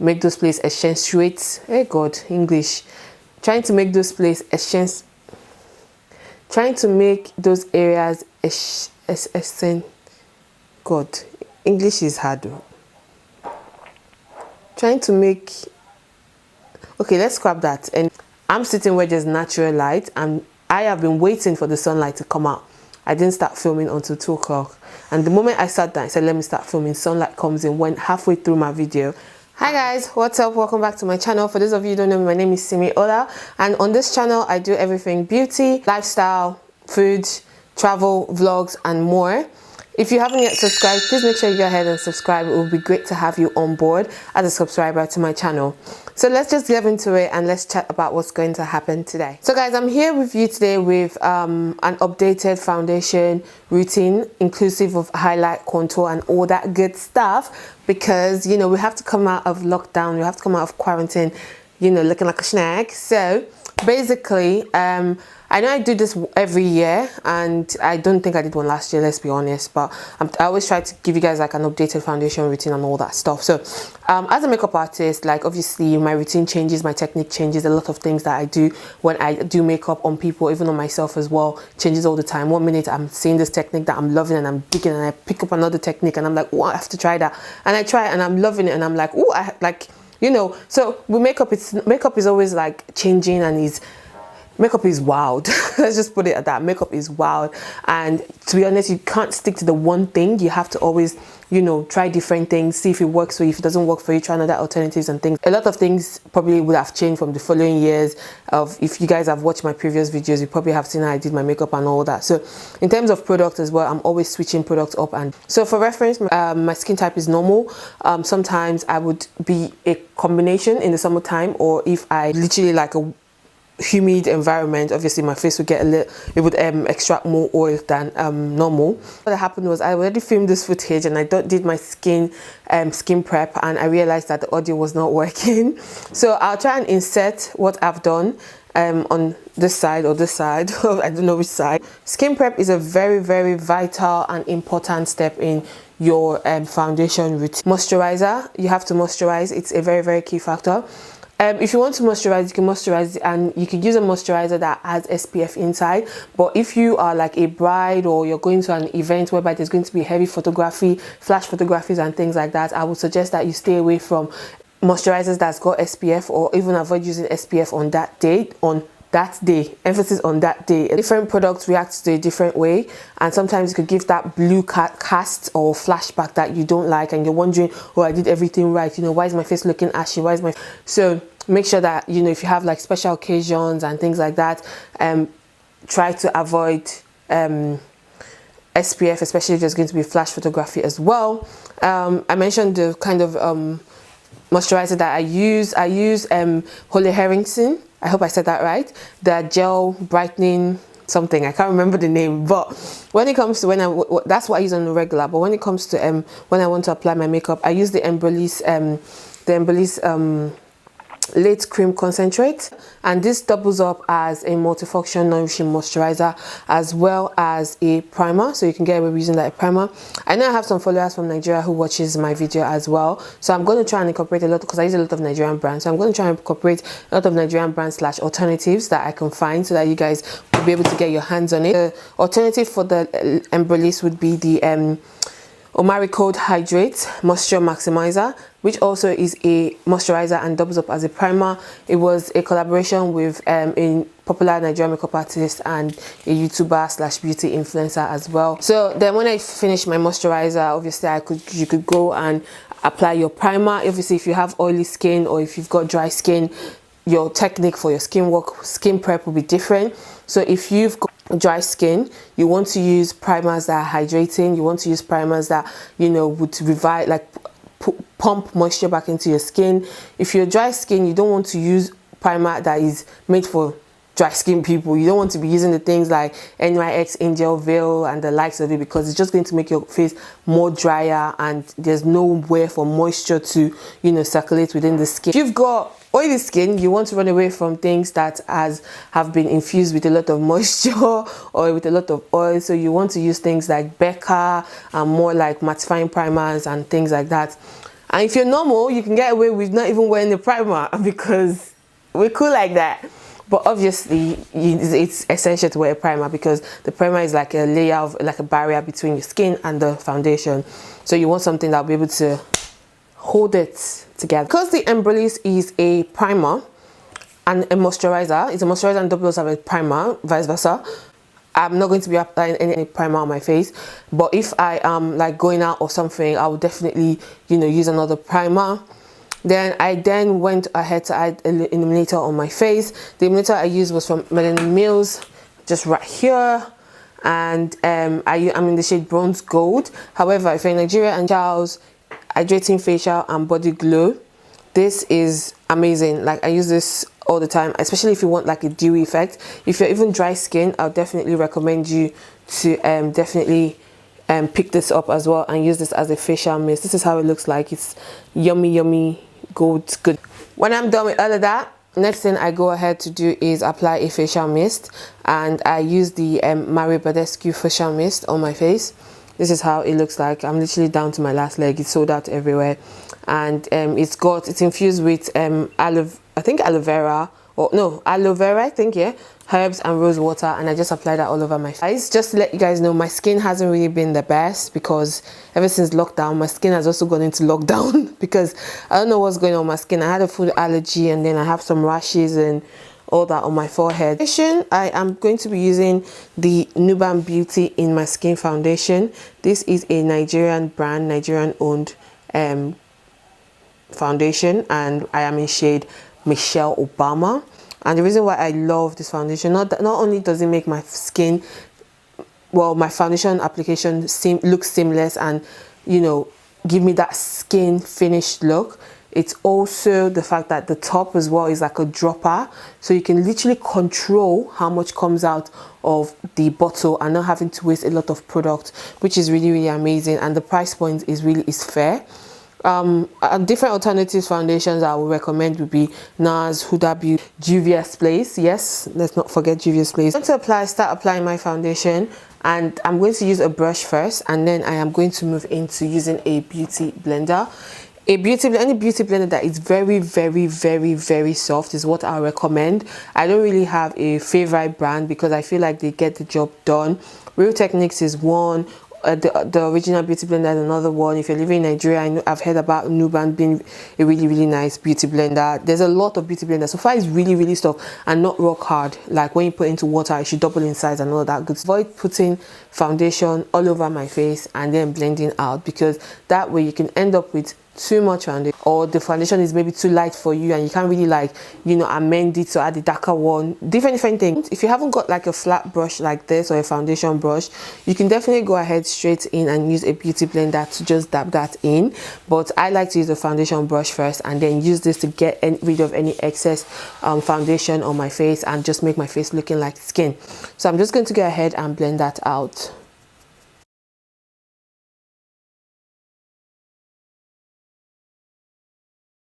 make those places accentuate. Hey God, English. Trying to make those places trying to make those areas God, English is hard though. Trying to make, okay, let's scrap that. And I'm sitting where there's natural light, and I have been waiting for the sunlight to come out. I didn't start filming until 2 o'clock, and the moment I sat down, I said let me start filming. Sunlight comes in, went halfway through my video. Hi guys, what's up? Welcome back to my channel. For those of you who don't know me, my name is Simi Ola, and on this channel I do everything beauty, lifestyle, food, travel, vlogs and more. If you haven't yet subscribed, please make sure you go ahead and subscribe. It would be great to have you on board as a subscriber to my channel. So let's just get into it and let's chat about what's going to happen today. So guys, I'm here with you today with an updated foundation routine, inclusive of highlight, contour and all that good stuff, because you know we have to come out of lockdown, we have to come out of quarantine, you know, looking like a snack. So basically, I know I do this every year, and I don't think I did one last year, let's be honest, but I always try to give you guys like an updated foundation routine and all that stuff. So as a makeup artist, like obviously my routine changes, my technique changes. A lot of things that I do when I do makeup on people, even on myself as well, changes all the time. One minute I'm seeing this technique that I'm loving and I'm digging, and I pick up another technique and I'm like, oh, I have to try that, and I try it and I'm loving it, and I'm like, oh, I like, you know. So with makeup, makeup is always like changing, and makeup is wild. Let's just put it at that. Makeup is wild, and to be honest, you can't stick to the one thing. You have to always, you know, try different things, see if it works for you. If it doesn't work for you, try another alternatives and things. A lot of things probably would have changed from the following years. If you guys have watched my previous videos, you probably have seen how I did my makeup and all that. So in terms of product as well, I'm always switching products up. And so for reference, my skin type is normal. Sometimes I would be a combination in the summertime, or if I literally like a humid environment, obviously my face would get a little, it would extract more oil than normal. What happened was I already filmed this footage, and I did my skin prep, and I realized that the audio was not working. So I'll try and insert what I've done on this side or this side. I don't know which side. Skin prep is a very, very vital and important step in your foundation routine. Moisturizer, you have to moisturize. It's a very, very key factor. If you want to moisturize, you can moisturize, and you can use a moisturizer that has SPF inside. But if you are like a bride, or you're going to an event whereby there's going to be heavy photography, flash photographies and things like that, I would suggest that you stay away from moisturizers that's got SPF, or even avoid using SPF on that day. Emphasis on that day. Different products react to a different way, and sometimes it could give that blue cast or flashback that you don't like, and you're wondering, oh, I did everything right, you know, why is my face looking ashy, why is my... So make sure that, you know, if you have like special occasions and things like that, try to avoid SPF, especially if there's going to be flash photography as well. I mentioned the kind of moisturizer that I use Holy Harrington. I hope I said that right. The gel brightening something, I can't remember the name, but when it comes to that's what I use on the regular. But when it comes to when I want to apply my makeup, I use the EMBROYLISSE LAIT cream concentrate, and this doubles up as a multifunction nourishing moisturizer as well as a primer, so you can get away with using that primer. I know I have some followers from Nigeria who watches my video as well, so I'm going to try and incorporate a lot, because I use a lot of Nigerian brands, so I'm going to try and incorporate a lot of Nigerian brands / alternatives that I can find, so that you guys will be able to get your hands on it. The alternative for the EMBROYLISSE would be the Omari Code Hydrate Moisture Maximizer, which also is a moisturizer and doubles up as a primer. It was a collaboration with a popular Nigerian makeup artist and a YouTuber / beauty influencer as well. So then when I finish my moisturizer, obviously you could go and apply your primer. Obviously, if you have oily skin or if you've got dry skin, your technique for your skin prep will be different. So if you've got dry skin, you want to use primers that are hydrating. You want to use primers that, you know, would revive, like pump moisture back into your skin. If you're dry skin, you don't want to use primer that is made for dry skin people. You don't want to be using the things like NYX Angel Veil and the likes of it, because it's just going to make your face more drier, and there's nowhere for moisture to, you know, circulate within the skin. If you've got oily skin, you want to run away from things that have been infused with a lot of moisture or with a lot of oil. So you want to use things like Becca and more like mattifying primers and things like that. And if you're normal, you can get away with not even wearing the primer because we're cool like that. But obviously, it's essential to wear a primer because the primer is like a layer of, like a barrier between your skin and the foundation. So you want something that'll be able to hold it together. Because the EMBROYLISSE is a primer and a moisturizer, it's a moisturizer and doubles of a primer, vice versa. I'm not going to be applying any primer on my face, but if I am like going out or something, I will definitely, you know, use another primer. Then I went ahead to add an illuminator on my face. The illuminator I used was from MELANIN Mills, just right here, and I'm in the shade Bronze Gold. However, if you're in Nigeria and Charles, Hydrating Facial and Body Glow, this is amazing. Like, I use this all the time, especially if you want like a dewy effect. If you're even dry skin, I'll definitely recommend you to definitely pick this up as well and use this as a facial mist. This is how it looks like. It's yummy gold good. When I'm done with all of that, next thing I go ahead to do is apply a facial mist, and I use the BADESCU facial mist on my face. This is how it looks like. I'm literally down to my last leg. It's sold out everywhere, and it's infused with aloe vera, I think, yeah, herbs and rose water, and I just apply that all over my face. Just to let you guys know, my skin hasn't really been the best because ever since lockdown, my skin has also gone into lockdown because I don't know what's going on with my skin. I had a food allergy, and then I have some rashes and all that on my forehead. I am going to be using the Nuban Beauty in My Skin foundation. This is a Nigerian brand, Nigerian owned foundation, and I am in shade Michelle Obama. And the reason why I love this foundation, not only does it make my skin, well, my foundation application look seamless and, you know, give me that skin finished look, it's also the fact that the top as well is like a dropper, so you can literally control how much comes out of the bottle and not having to waste a lot of product, which is really amazing. And the price point is fair. Different alternatives foundations I would recommend would be NARS, Huda Beauty, Juvia's Place. Yes, let's not forget Juvia's Place. I'm going to start applying my foundation, and I'm going to use a brush first, and then I am going to move into using a beauty blender. Any beauty blender that is very soft is what I recommend. I don't really have a favorite brand because I feel like they get the job done. Real Techniques is one. The original beauty blender is another one. If you're living in Nigeria, I've heard about Nuban being a really nice beauty blender. There's a lot of beauty blenders. So far, it's really soft and not rock hard. Like when you put it into water, it should double in size and all that good. Avoid putting foundation all over my face and then blending out, because that way you can end up with too much foundation, or the foundation is maybe too light for you and you can't really, like, you know, amend it to add a darker one. Different things. If you haven't got like a flat brush like this or a foundation brush, you can definitely go ahead straight in and use a beauty blender to just dab that in. But I like to use a foundation brush first and then use this to get rid of any excess foundation on my face and just make my face looking like skin. So I'm just going to go ahead and blend that out.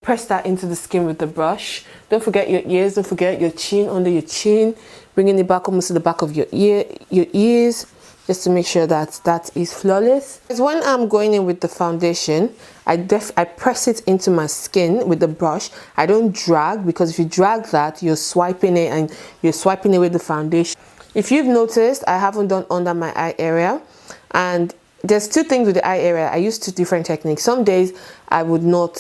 Press that into the skin with the brush. Don't forget your ears, don't forget your chin, under your chin, bringing it back almost to the back of your ears, just to make sure that that is flawless. Because when I'm going in with the foundation, I press it into my skin with the brush. I don't drag, because if you drag that, you're swiping it and you're swiping away the foundation. If you've noticed, I haven't done under my eye area, and there's two things with the eye area. I use two different techniques. Some days I would not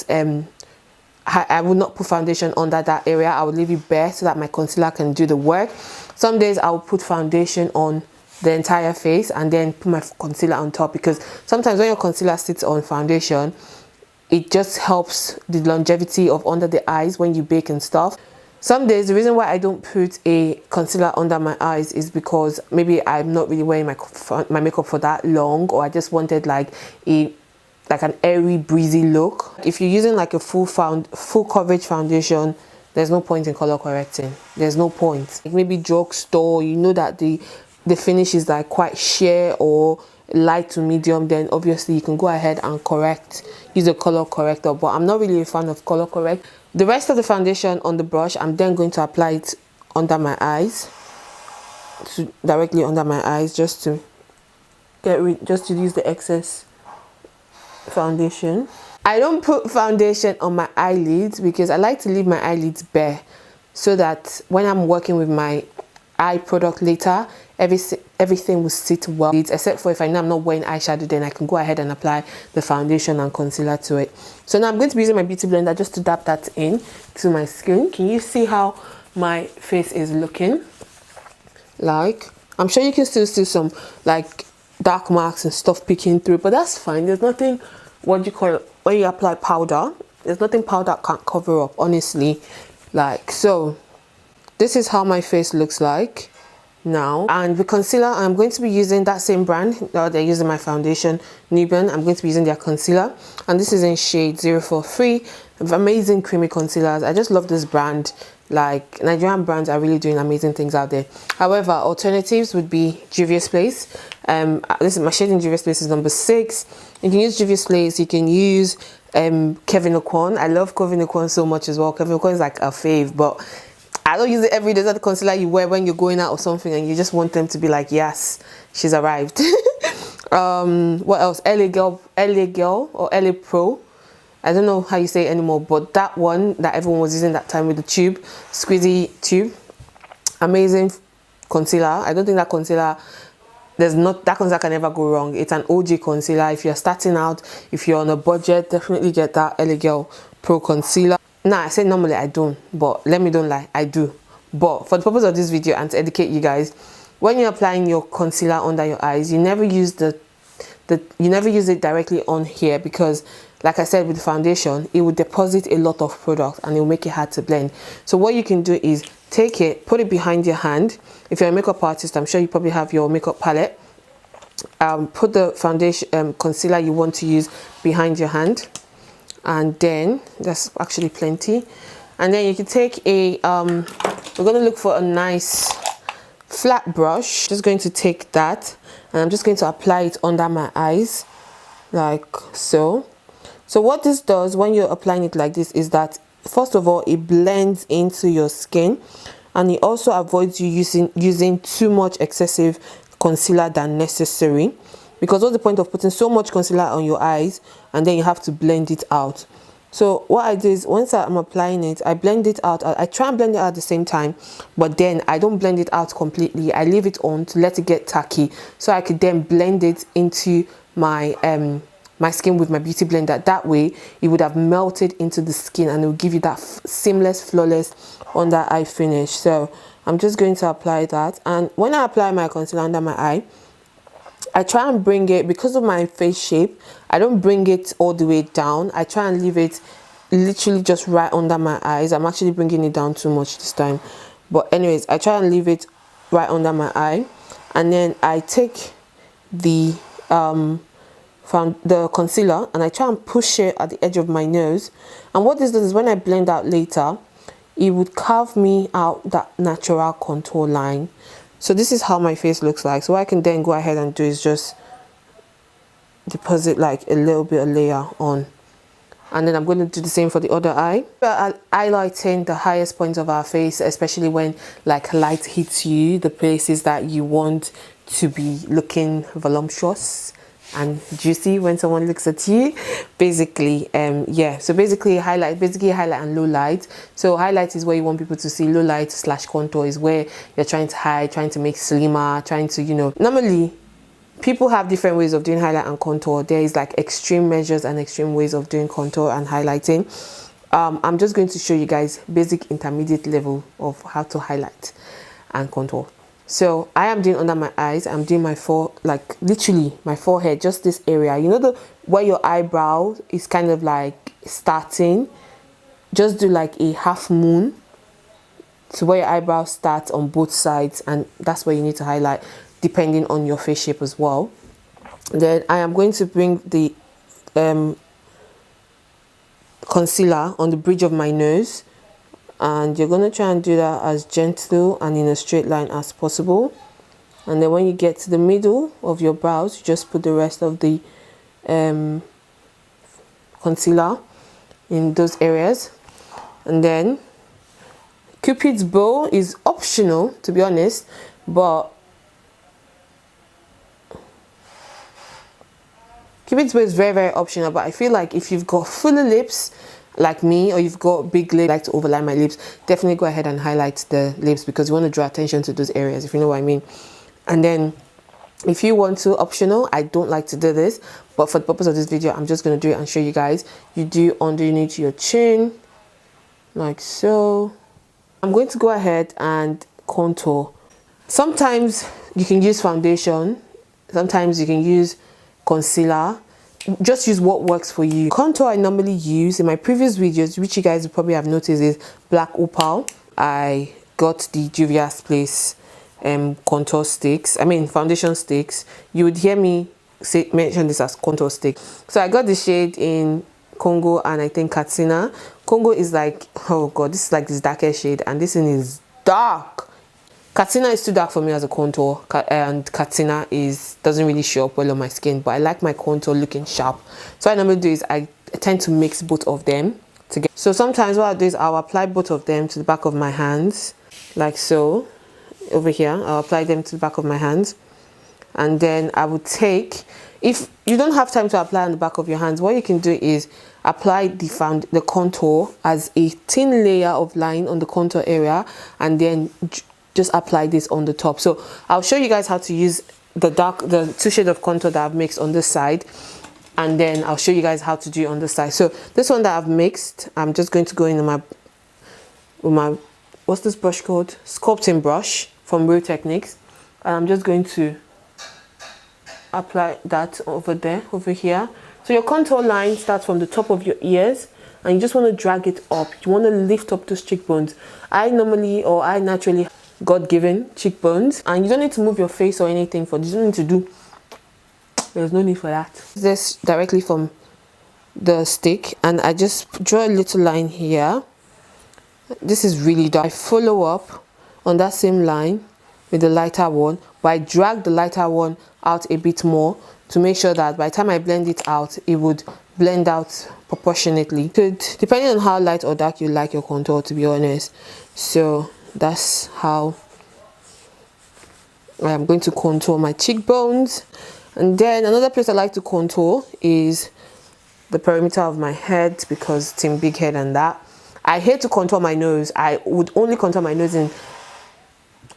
put foundation under that area. I would leave it bare so that my concealer can do the work. Some days I will put foundation on the entire face and then put my concealer on top, because sometimes when your concealer sits on foundation, it just helps the longevity of under the eyes when you bake and stuff. Some days, the reason why I don't put a concealer under my eyes is because maybe I'm not really wearing my makeup for that long, or I just wanted like an airy, breezy look. If you're using like a full coverage foundation, there's no point in color correcting. There's no point. Like maybe drugstore, you know that the finish is like quite sheer or light to medium, then obviously you can go ahead and use a color corrector. But I'm not really a fan of color correct. The rest of the foundation on the brush, I'm then going to apply it under my eyes, directly under my eyes, just to use the excess foundation. I don't put foundation on my eyelids because I like to leave my eyelids bare so that when I'm working with my eye product later, everything will sit well, except for if I know I'm not wearing eyeshadow, then I can go ahead and apply the foundation and concealer to it. So now I'm going to be using my beauty blender just to dab that in to my skin. Can you see how my face is looking? Like, I'm sure you can still see some like dark marks and stuff peeking through, but that's fine. There's nothing, what do you call it, when you apply powder, there's nothing powder can't cover up, honestly. Like, so this is how my face looks like now. And with concealer, I'm going to be using that same brand that they're using my foundation, Nubian. I'm going to be using their concealer, and this is in shade 043. Amazing creamy concealers. I just love this brand. Like, Nigerian brands are really doing amazing things out there. However, alternatives would be Juvia's Place. This is my shade in Juvia's Place is number 6. You can use Juvia's Place. You can use Kevin O'Quan. I love Kevin O'Quan so much as well. Kevin O'Quan is like a fave, but I don't use it every day. That's the concealer you wear when you're going out or something and you just want them to be like, yes, she's arrived. What else? LA Girl or LA Pro. I don't know how you say it anymore, but that one that everyone was using that time with the tube, squeezy tube, amazing concealer. I don't think that concealer, that concealer can never go wrong. It's an OG concealer. If you're starting out, if you're on a budget, definitely get that LA Girl Pro concealer. Now, I say normally I don't, but let me don't lie, I do. But for the purpose of this video and to educate you guys, when you're applying your concealer under your eyes, you never use you never use it directly on here, because like I said, with the foundation, it will deposit a lot of product and it will make it hard to blend. So what you can do is take it, put it behind your hand. If you're a makeup artist, I'm sure you probably have your makeup palette. Put the foundation concealer you want to use behind your hand, and then that's actually plenty. And then you can take a we're going to look for a nice flat brush. Just going to take that and I'm just going to apply it under my eyes like so. So what this does when you're applying it like this is that, first of all, it blends into your skin, and it also avoids you using too much excessive concealer than necessary, because what's the point of putting so much concealer on your eyes and then you have to blend it out? So what I do is, once I'm applying it, I blend it out. I try and blend it out at the same time, but then I don't blend it out completely. I leave it on to let it get tacky, so I could then blend it into my my skin with my beauty blender. That way it would have melted into the skin and it will give you that seamless, flawless under eye finish. So I'm just going to apply that, and when I apply my concealer under my eye, I try and bring it, because of my face shape, I don't bring it all the way down. I try and leave it literally just right under my eyes. I'm actually bringing it down too much this time, but anyways, I try and leave it right under my eye, and then I take the concealer and I try and push it at the edge of my nose. And what this does is, when I blend out later, it would carve me out that natural contour line. So this is how my face looks like. So what I can then go ahead and do is just deposit like a little bit of layer on, and then I'm going to do the same for the other eye. Highlighting the highest points of our face, especially when like light hits you, the places that you want to be looking voluptuous and juicy when someone looks at you, basically. Yeah, so basically highlight and low light. So highlight is where you want people to see. Low light / contour is where you're trying to hide, trying to make slimmer, trying to, you know, normally people have different ways of doing highlight and contour. There is like extreme measures and extreme ways of doing contour and highlighting. I'm just going to show you guys basic intermediate level of how to highlight and contour. So I am doing under my eyes, I'm doing my like literally my forehead, just this area, you know, where your eyebrow is kind of like starting. Just do like a half moon to where your eyebrow starts on both sides, and that's where you need to highlight, depending on your face shape as well. Then I am going to bring the concealer on the bridge of my nose, and you're going to try and do that as gentle and in a straight line as possible. And then when you get to the middle of your brows, you just put the rest of the concealer in those areas. And then Cupid's bow is optional, to be honest, but Cupid's bow is very, very optional, but I feel like if you've got fuller lips like me, or you've got big lips, like to overline my lips, definitely go ahead and highlight the lips, because you want to draw attention to those areas, if you know what I mean. And then if you want to, optional, I don't like to do this, but for the purpose of this video, I'm just going to do it and show you guys. You do underneath your chin, like so. I'm going to go ahead and contour. Sometimes you can use foundation, sometimes you can use concealer. Just use what works for you. Contour I normally use in my previous videos, which you guys probably have noticed, is black opal. I got the Juvia's Place contour sticks, foundation sticks. You would hear me mention this as contour stick. So I got the shade in Congo and I think Katsina. Congo is like, oh god, this is like this darker shade, and this one is dark. Katsina is too dark for me as a contour, and Katsina doesn't really show up well on my skin, but I like my contour looking sharp. So what I normally do is I tend to mix both of them together. So sometimes what I'll do is I'll apply both of them to the back of my hands, like so. Over here, I'll apply them to the back of my hands, and then I would take, if you don't have time to apply on the back of your hands, what you can do is apply the contour as a thin layer of line on the contour area, and then just apply this on the top. So I'll show you guys how to use the two shades of contour that I've mixed on this side, and then I'll show you guys how to do it on this side. So this one that I've mixed, I'm just going to go in with my what's this brush called? Sculpting brush from Real Techniques, and I'm just going to apply that over here. So your contour line starts from the top of your ears, and you just want to drag it up. You want to lift up those cheekbones. I naturally God-given cheekbones, and you don't need to move your face or anything for this. You don't need to do, there's no need for that. This directly from the stick, and I just draw a little line here. This is really dark. I follow up on that same line with the lighter one, but I drag the lighter one out a bit more to make sure that by the time I blend it out, it would blend out proportionately. So depending on how light or dark you like your contour, to be honest. So that's how I'm going to contour my cheekbones. And then another place I like to contour is the perimeter of my head, because team big head and that. I hate to contour my nose. I would only contour my nose in,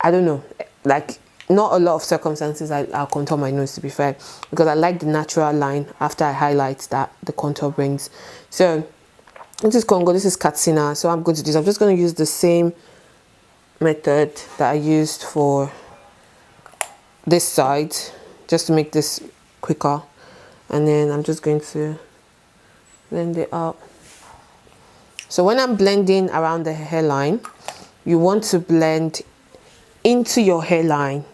I don't know, like not a lot of circumstances I'll contour my nose, to be fair, because I like the natural line after I highlight that the contour brings. So this is Congo, this is Katsina. So I'm going to do this. I'm just going to use the same method that I used for this side, just to make this quicker, and then I'm just going to blend it up. So when I'm blending around the hairline, you want to blend into your hairline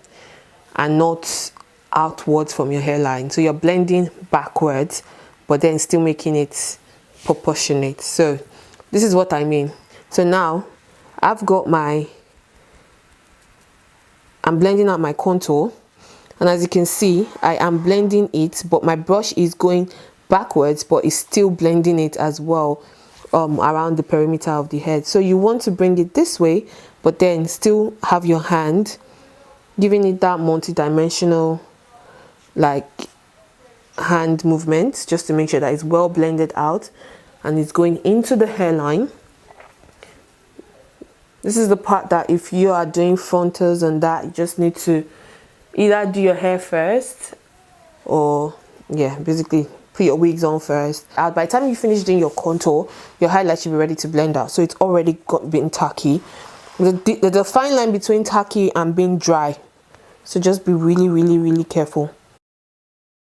and not outwards from your hairline. So you're blending backwards, but then still making it proportionate. So this is what I mean. So now I've got I'm blending out my contour, and as you can see, I am blending it, but my brush is going backwards, but it's still blending it as well around the perimeter of the head. So you want to bring it this way, but then still have your hand giving it that multi-dimensional like hand movement, just to make sure that it's well blended out and it's going into the hairline. This is the part that if you are doing frontals and that, you just need to either do your hair first, or yeah, basically put your wigs on first. By the time you finish doing your contour, your highlight should be ready to blend out, so it's already been tacky. The fine line between tacky and being dry, so just be really careful.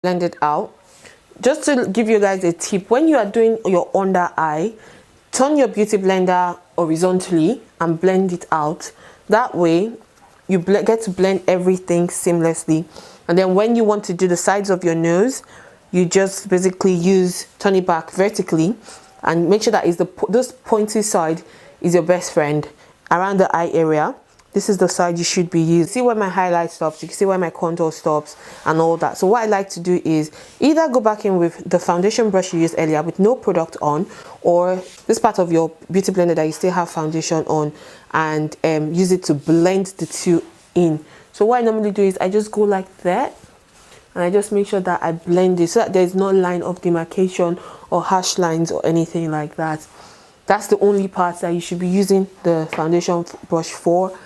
Blend it out. Just to give you guys a tip, when you are doing your under eye, turn your beauty blender horizontally and blend it out. That way you get to blend everything seamlessly, and then when you want to do the sides of your nose, you just basically turn it back vertically and make sure that this pointy side is your best friend around the eye area. This is the side you should be using. See where my highlight stops, you can see where my contour stops and all that. So what I like to do is either go back in with the foundation brush you used earlier with no product on, or this part of your beauty blender that you still have foundation on, and use it to blend the two in. So what I normally do is I just go like that, and I just make sure that I blend it so that there's no line of demarcation or harsh lines or anything like that. That's the only part that you should be using the foundation brush for.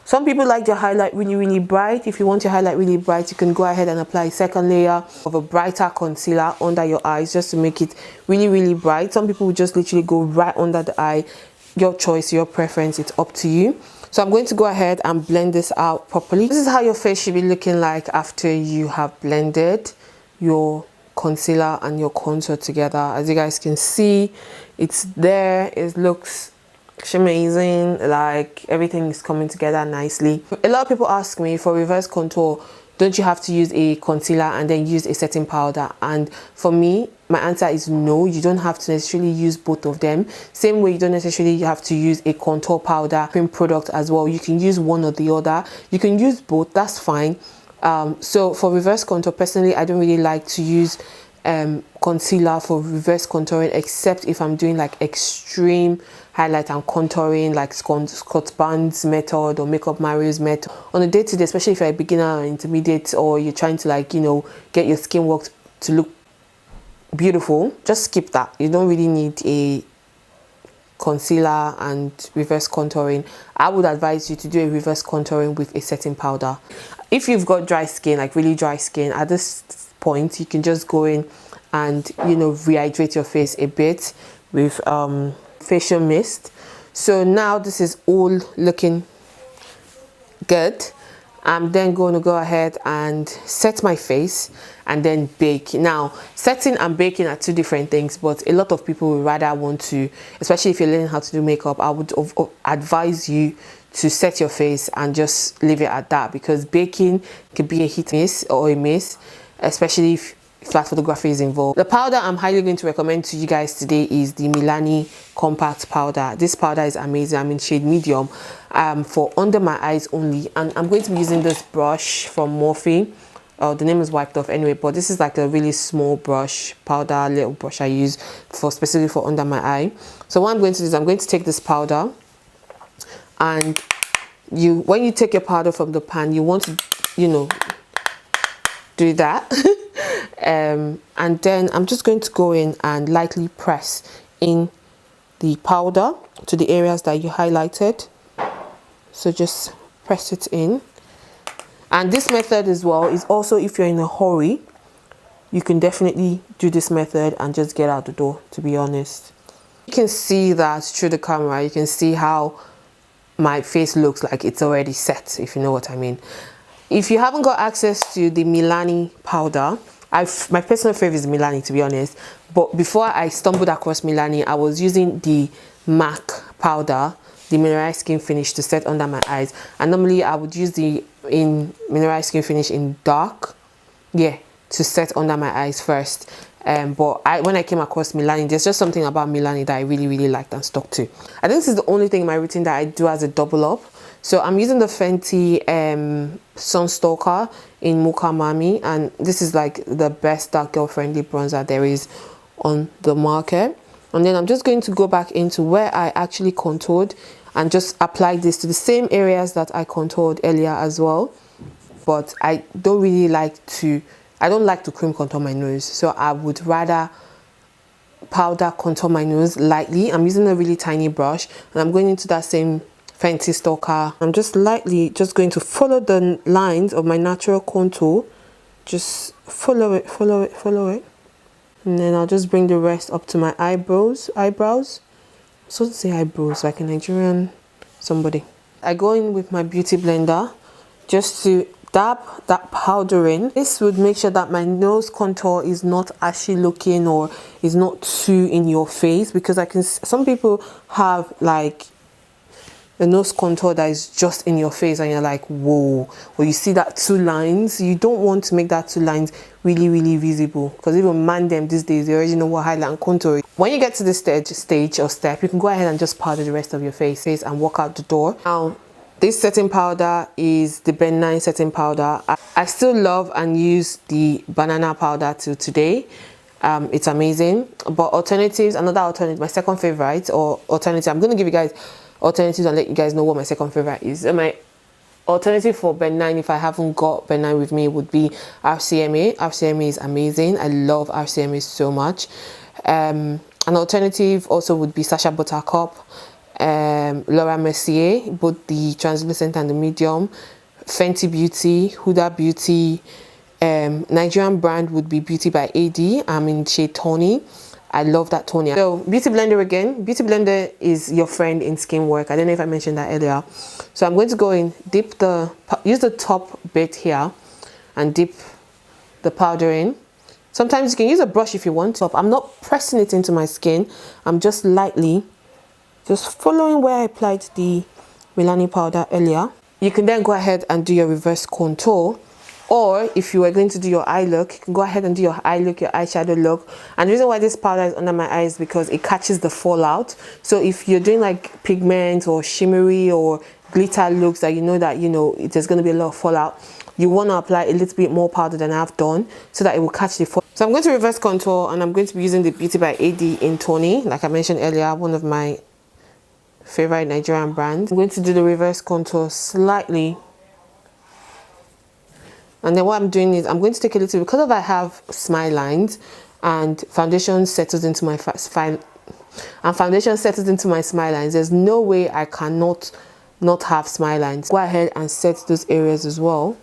Some people like their highlight really bright. If you want your highlight really bright, you can go ahead and apply a second layer of a brighter concealer under your eyes just to make it really bright. Some people will just literally go right under the eye. Your choice, your preference, it's up to you. So I'm going to go ahead and blend this out properly. This is how your face should be looking like after you have blended your concealer and your contour together. As you guys can see, it's there. It looks amazing, like everything is coming together nicely. A lot of people ask me, for reverse contour, don't you have to use a concealer and then use a setting powder? And for me, my answer is no. You don't have to necessarily use both of them. Same way you don't necessarily have to use a contour powder cream product as well. You can use one or the other. You can use both, that's fine. So for reverse contour, personally, I don't really like to use concealer for reverse contouring, except if I'm doing like extreme highlight and contouring, like Scott Barnes method or Makeup Mario's method. On a day-to-day, especially if you're a beginner or intermediate, or you're trying to, like, you know, get your skin work to look beautiful, just skip that. You don't really need a concealer and reverse contouring. I would advise you to do a reverse contouring with a setting powder. If you've got dry skin, like really dry skin, at this point you can just go in and, you know, rehydrate your face a bit with facial mist. So now this is all looking good. I'm then going to go ahead and set my face and then bake. Now, setting and baking are two different things, but a lot of people would rather want to, especially if you're learning how to do makeup, I would advise you to set your face and just leave it at that, because baking could be a hit miss or a miss, especially if flat photography is involved. The powder I'm highly going to recommend to you guys today is the Milani compact powder. This powder is amazing. I'm in shade medium, for under my eyes only, and I'm going to be using this brush from Morphe. The name is wiped off anyway, but this is like a really small brush, powder little brush I use for specifically for under my eye. So what I'm going to do is I'm going to take this powder, and when you take your powder from the pan, you want to, you know, do that. And then I'm just going to go in and lightly press in the powder to the areas that you highlighted. So just press it in. And this method as well is also, if you're in a hurry, you can definitely do this method and just get out the door, to be honest. You can see that through the camera. You can see how my face looks like it's already set, if you know what I mean. If you haven't got access to the Milani powder, my personal favorite is Milani, to be honest. But before I stumbled across Milani, I was using the MAC powder, the Mineralized Skin Finish, to set under my eyes. And normally I would use the Mineralized Skin Finish in dark, yeah, to set under my eyes first. But when I came across Milani, there's just something about Milani that I really liked and stuck to. I think this is the only thing in my routine that I do as a double up. So I'm using the Fenty Sunstalker in Mocha Mami, and this is like the best dark girl friendly bronzer there is on the market. And then I'm just going to go back into where I actually contoured and just apply this to the same areas that I contoured earlier as well. But I don't like to cream contour my nose, so I would rather powder contour my nose lightly. I'm using a really tiny brush, and I'm going into that same Fenty Stalker. I'm just lightly going to follow the lines of my natural contour. Just follow it. And then I'll just bring the rest up to my eyebrows. So to say eyebrows, like a Nigerian somebody. I go in with my beauty blender just to dab that powder in. This would make sure that my nose contour is not ashy looking or is not too in your face, because some people have like the nose contour that is just in your face and you're like, whoa, or you see that two lines. You don't want to make that two lines really visible, because even man them these days, they already know what highlight and contour is. When you get to this stage or step, you can go ahead and just powder the rest of your face and walk out the door. Now, this setting powder is the Ben 9 setting powder. I still love and use the banana powder till today. It's amazing. But alternatives, another alternative, my second favorite or alternative, I'm going to give you guys alternatives and let you guys know what my second favorite is. And my alternative for benign, if I haven't got benign with me, would be RCMA. RCMA is amazing. I love RCMA so much. An alternative also would be Sacha Buttercup, Laura Mercier, both the translucent and the medium, Fenty Beauty, Huda Beauty. Nigerian brand would be Beauty by AD. I'm in shade Tony. I love that toner. So Beauty Blender again. Beauty Blender is your friend in skin work. I don't know if I mentioned that earlier. So I'm going to go in, use the top bit here and dip the powder in. Sometimes you can use a brush if you want to. I'm not pressing it into my skin. I'm just lightly just following where I applied the Milani powder earlier. You can then go ahead and do your reverse contour. Or if you are going to do your eye look, you can go ahead and do your eye look, your eyeshadow look. And the reason why this powder is under my eyes is because it catches the fallout. So if you're doing like pigment or shimmery or glitter looks that you know there's going to be a lot of fallout, you want to apply a little bit more powder than I've done so that it will catch the fallout. So I'm going to reverse contour, and I'm going to be using the Beauty by AD in Tony, like I mentioned earlier, one of my favorite Nigerian brands. I'm going to do the reverse contour slightly. And then what I'm doing is I'm going to take a little, because I have smile lines and foundation settles into my smile lines, there's no way I cannot not have smile lines. Go ahead and set those areas as well.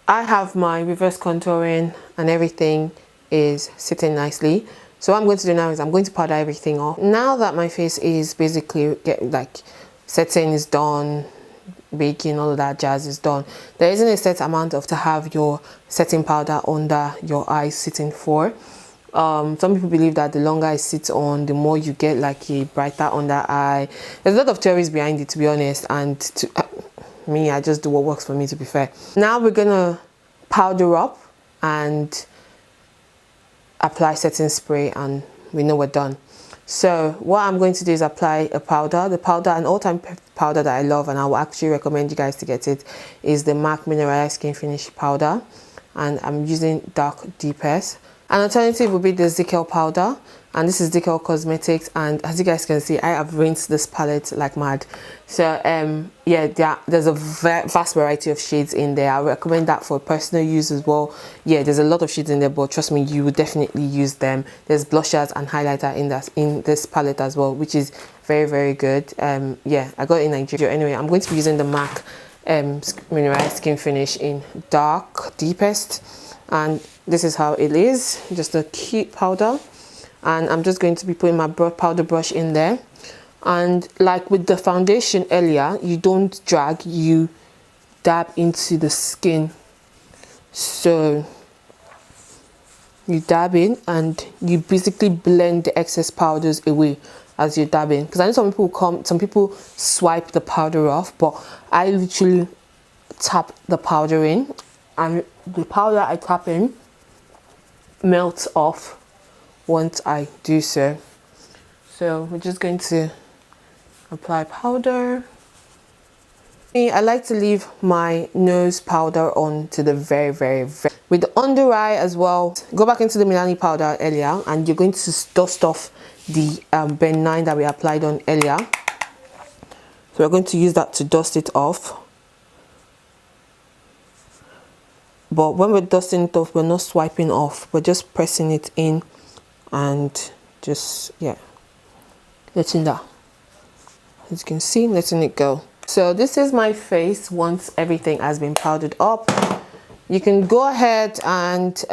I have my reverse contouring and everything is sitting nicely. So what I'm going to do now is I'm going to powder everything off. Now that my face is basically setting is done, baking, all of that jazz is done, there isn't a set amount to have your setting powder under your eyes sitting for. Some people believe that the longer it sits on, the more you get like a brighter under eye. There's a lot of theories behind it, to be honest, and me, I just do what works for me, to be fair. Now we're gonna powder up and apply setting spray, and we know we're done. So what I'm going to do is apply a powder. The powder, an all-time powder that I love, and I will actually recommend you guys to get it, is the MAC Mineral Skin Finish powder, and I'm using dark deepest. An alternative would be the Zickel powder, and this is Zickel Cosmetics, and as you guys can see, I have rinsed this palette like mad. So yeah, there's a vast variety of shades in there. I recommend that for personal use as well. Yeah, there's a lot of shades in there, but trust me, you would definitely use them. There's blushers and highlighter in this palette as well, which is very, very good. Yeah, I got it in Nigeria. Anyway, I'm going to be using the MAC Mineral Skin Finish in dark deepest, and this is how it is, just a cute powder. And I'm just going to be putting my powder brush in there, and like with the foundation earlier, you don't drag, you dab into the skin. So you dab in and you basically blend the excess powders away as you're dabbing, because I know some people swipe the powder off, but I literally tap the powder in, and the powder I tap in melts off once I do so. So we're just going to apply powder. I like to leave my nose powder on to the very with the under eye as well. Go back into the Milani powder earlier, and you're going to dust off the benign that we applied on earlier. So we're going to use that to dust it off. But when we're dusting it off, we're not swiping off, we're just pressing it in and just, yeah, letting that, as you can see, letting it go. So this is my face once everything has been powdered up. You can go ahead and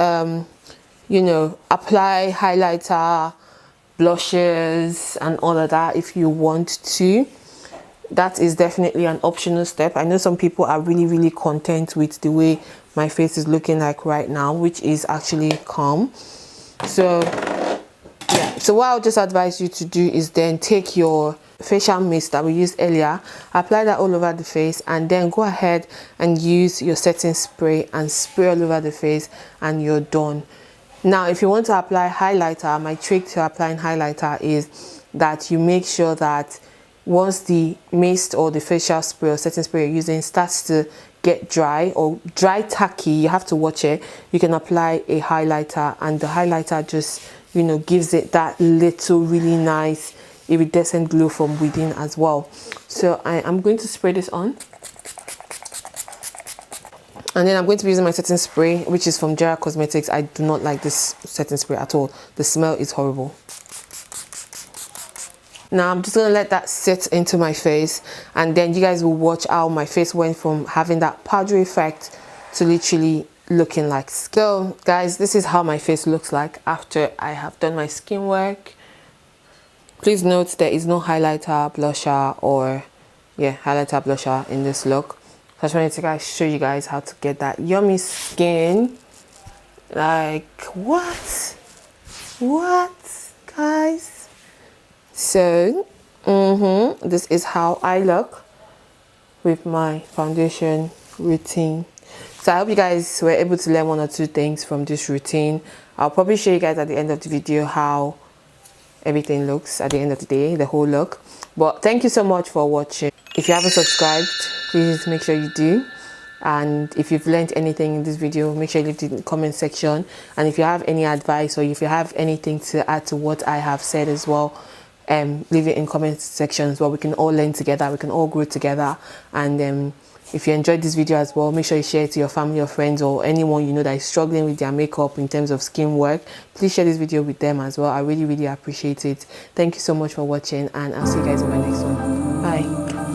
you know, apply highlighter, blushes and all of that if you want to. That is definitely an optional step. I know some people are really content with the way my face is looking like right now, which is actually calm. So yeah, so what I'll just advise you to do is then take your facial mist that we used earlier, apply that all over the face, and then go ahead and use your setting spray and spray all over the face, and you're done. Now if you want to apply highlighter, my trick to applying highlighter is that you make sure that once the mist or the facial spray or setting spray you're using starts to get dry or dry tacky, you have to watch it. You can apply a highlighter, and the highlighter just, you know, gives it that little really nice iridescent glow from within as well. So I am going to spray this on. And then I'm going to be using my setting spray, which is from Jera Cosmetics. I do not like this setting spray at all. The smell is horrible. Now I'm just going to let that sit into my face, and then you guys will watch how my face went from having that powdery effect to literally looking like skin. So guys, this is how my face looks like after I have done my skin work. Please note there is no highlighter, blusher, or highlighter, blusher in this look. So I just wanted to show you guys how to get that yummy skin. Like what guys? So this is how I look with my foundation routine. So I hope you guys were able to learn one or two things from this routine. I'll probably show you guys at the end of the video how everything looks at the end of the day, the whole look. But thank you so much for watching. If you haven't subscribed, please make sure you do. And if you've learned anything in this video, make sure you leave it in the comment section. And if you have any advice, or if you have anything to add to what I have said as well, leave it in comment sections where we can all learn together, we can all grow together. And if you enjoyed this video as well, make sure you share it to your family or friends, or anyone you know that is struggling with their makeup in terms of skin work. Please share this video with them as well. I really appreciate it. Thank you so much for watching, and I'll see you guys in my next one. Bye.